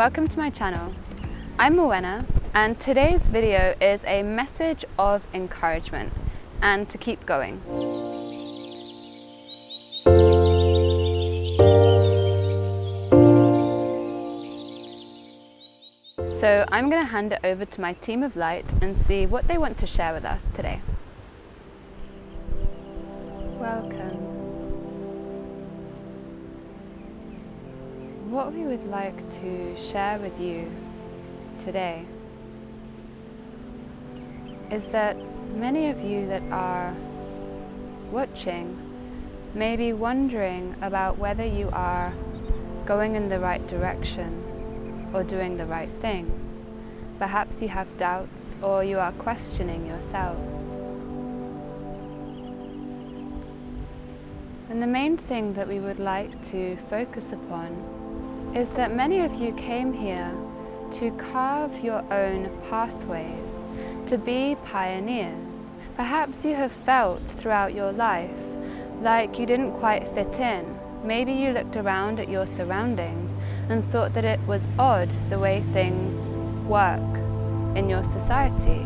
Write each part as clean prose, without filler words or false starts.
welcome to my channel. I'm Moena, and today's video is a message of encouragement and to keep going. So I'm going to hand it over to my team of light and see what they want to share with us today. Welcome. What we would like to share with you today is that many of you that are watching may be wondering about whether you are going in the right direction or doing the right thing. Perhaps you have doubts or you are questioning yourselves. And the main thing that we would like to focus upon is that many of you came here to carve your own pathways, to be pioneers. Perhaps you have felt throughout your life like you didn't quite fit in. Maybe you looked around at your surroundings and thought that it was odd the way things work in your society.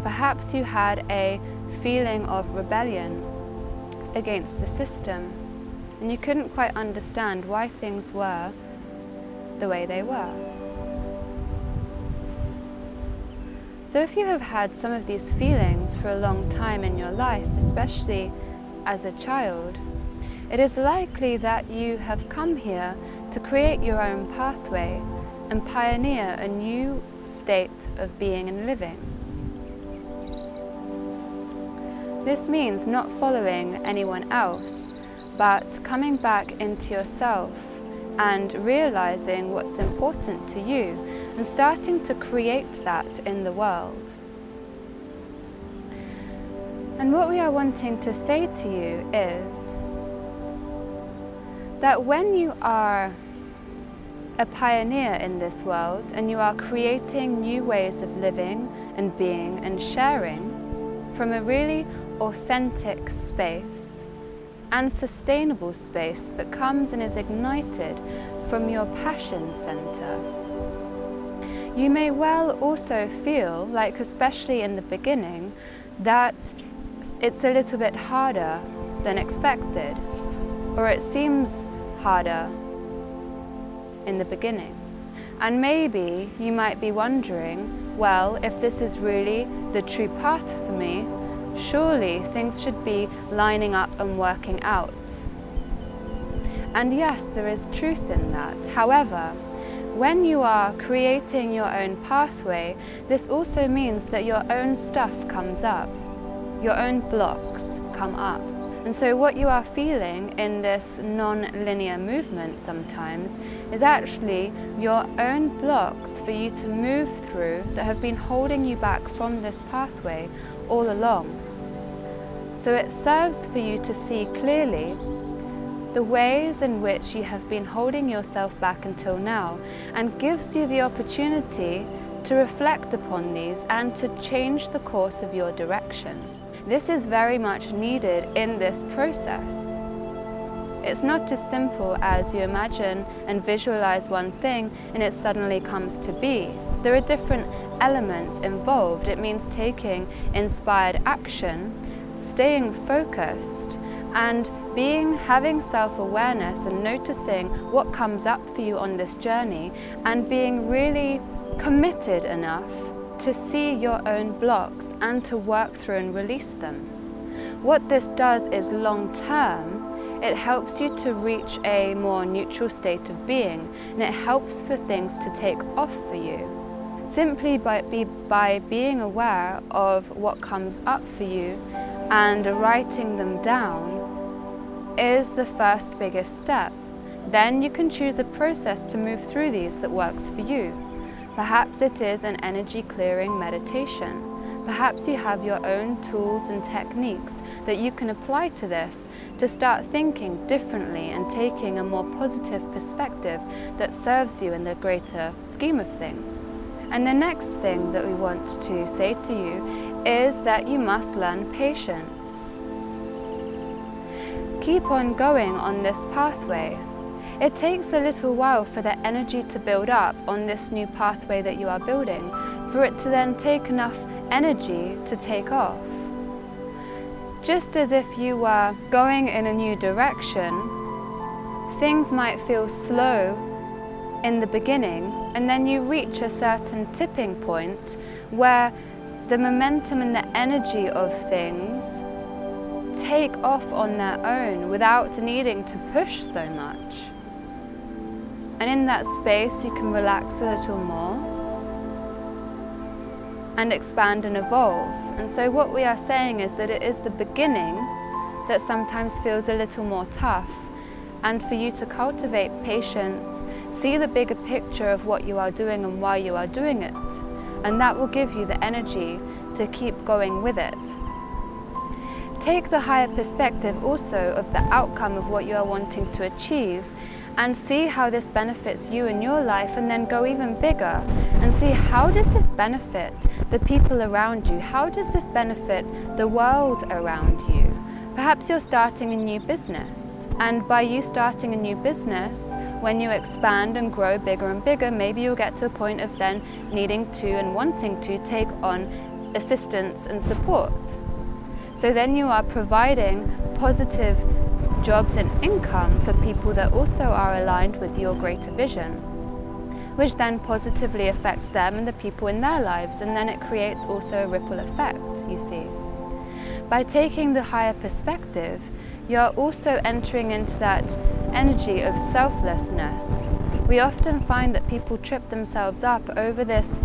Perhaps you had a feeling of rebellion against the system, and you couldn't quite understand why things were the way they were. So if you have had some of these feelings for a long time in your life, especially as a child, it is likely that you have come here to create your own pathway and pioneer a new state of being and living. This means not following anyone else, but coming back into yourself and realizing what's important to you and starting to create that in the world. And what we are wanting to say to you is that when you are a pioneer in this world and you are creating new ways of living and being and sharing from a really authentic space and sustainable space that comes and is ignited from your passion center, you may well also feel like, especially in the beginning, that it's a little bit harder than expected, or it seems harder in the beginning. And maybe you might be wondering, well, if this is really the true path for me, surely things should be lining up and working out. And yes, there is truth in that. However, when you are creating your own pathway, this also means that your own stuff comes up, your own blocks come up. And so what you are feeling in this non-linear movement sometimes is actually your own blocks for you to move through that have been holding you back from this pathway all along. So it serves for you to see clearly the ways in which you have been holding yourself back until now, and gives you the opportunity to reflect upon these and to change the course of your direction. This is very much needed in this process. It's not as simple as you imagine and visualize one thing and it suddenly comes to be. There are different elements involved. It means taking inspired action, staying focused, and having self-awareness and noticing what comes up for you on this journey, and being really committed enough to see your own blocks and to work through and release them. What this does is long term, it helps you to reach a more neutral state of being, and it helps for things to take off for you. Simply by being aware of what comes up for you and writing them down is the first biggest step. Then you can choose a process to move through these that works for you. Perhaps it is an energy clearing meditation. Perhaps you have your own tools and techniques that you can apply to this to start thinking differently and taking a more positive perspective that serves you in the greater scheme of things. And the next thing that we want to say to you is that you must learn patience. Keep on going on this pathway. it takes a little while for the energy to build up on this new pathway that you are building, for it to then take enough energy to take off. Just as if you were going in a new direction, things might feel slow in the beginning, and then you reach a certain tipping point where the momentum and the energy of things take off on their own without needing to push so much. And in that space you can relax a little more and expand and evolve. And so what we are saying is that it is the beginning that sometimes feels a little more tough, and for you to cultivate patience, see the bigger picture of what you are doing and why you are doing it, and that will give you the energy to keep going with it. Take the higher perspective also of the outcome of what you are wanting to achieve, and see how this benefits you in your life, and then go even bigger and see, how does this benefit the people around you? How does this benefit the world around you? Perhaps you're starting a new business, and by you starting a new business, when you expand and grow bigger and bigger, maybe you'll get to a point of then needing to and wanting to take on assistance and support. So then you are providing positive jobs and income for people that also are aligned with your greater vision, which then positively affects them and the people in their lives, and then it creates also a ripple effect, you see. By taking the higher perspective, you are also entering into that energy of selflessness. We often find that people trip themselves up over this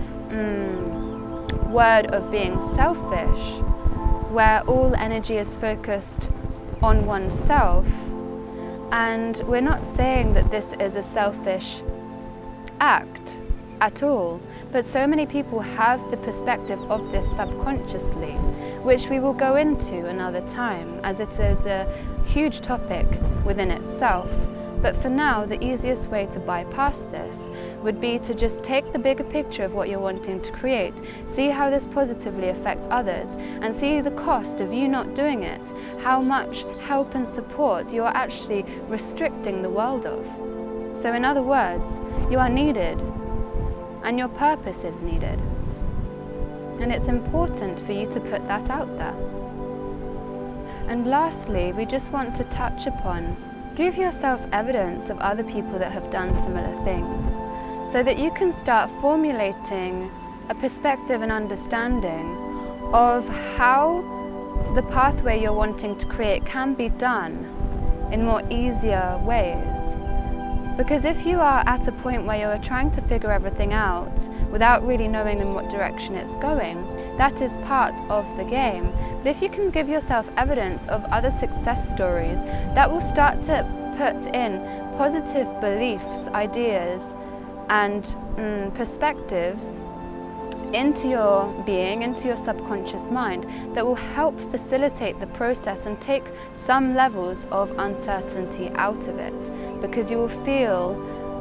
word of being selfish, where all energy is focused on oneself. And we're not saying that this is a selfish act at all, but so many people have the perspective of this subconsciously, which we will go into another time, as it is a huge topic within itself. But for now, the easiest way to bypass this would be to just take the bigger picture of what you're wanting to create, see how this positively affects others, and see the cost of you not doing it, how much help and support you are actually restricting the world of. So in other words, you are needed, and your purpose is needed. And it's important for you to put that out there. And lastly, we just want to touch upon, give yourself evidence of other people that have done similar things, so that you can start formulating a perspective and understanding of how the pathway you're wanting to create can be done in more easier ways. Because if you are at a point where you are trying to figure everything out without really knowing in what direction it's going, that is part of the game. But if you can give yourself evidence of other success stories, that will start to put in positive beliefs, ideas, and perspectives into your being, into your subconscious mind, that will help facilitate the process and take some levels of uncertainty out of it, because you will feel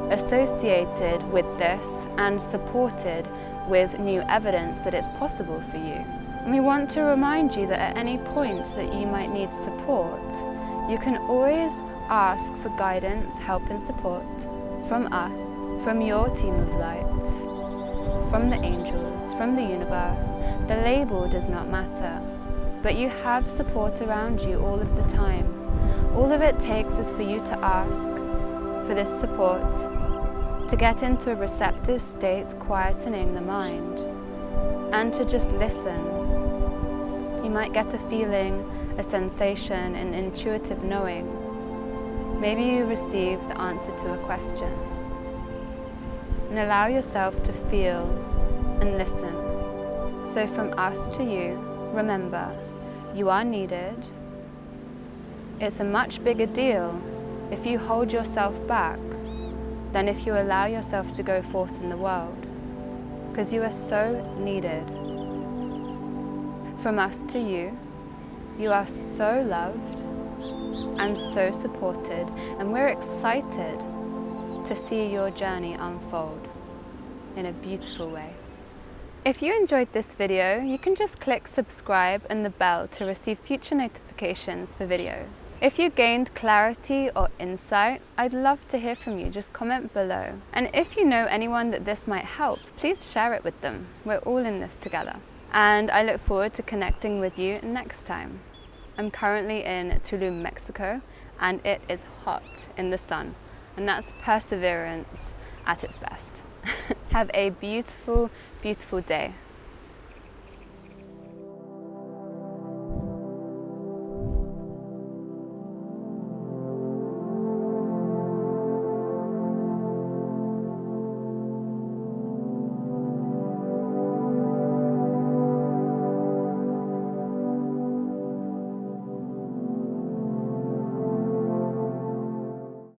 associated with this and supported with new evidence that it's possible for you. And we want to remind you that at any point that you might need support, you can always ask for guidance, help and support from us, from your team of light, from the angels, from the universe. The label does not matter, but you have support around you all of the time. All of it takes is for you to ask for this support, to get into a receptive state, quietening the mind, and to just listen. You might get a feeling, a sensation, an intuitive knowing. Maybe you receive the answer to a question. And allow yourself to feel and listen. So from us to you, remember, you are needed. It's a much bigger deal if you hold yourself back than if you allow yourself to go forth in the world, because you are so needed. From us to you, you are so loved and so supported, and we're excited to see your journey unfold in a beautiful way. If you enjoyed this video, you can just click subscribe and the bell to receive future notifications notifications for videos. If you gained clarity or insight, I'd love to hear from you. Just comment below. And if you know anyone that this might help, please share it with them. We're all in this together. And I look forward to connecting with you next time. I'm currently in Tulum, Mexico, and it is hot in the sun. And that's perseverance at its best. Have a beautiful, beautiful day.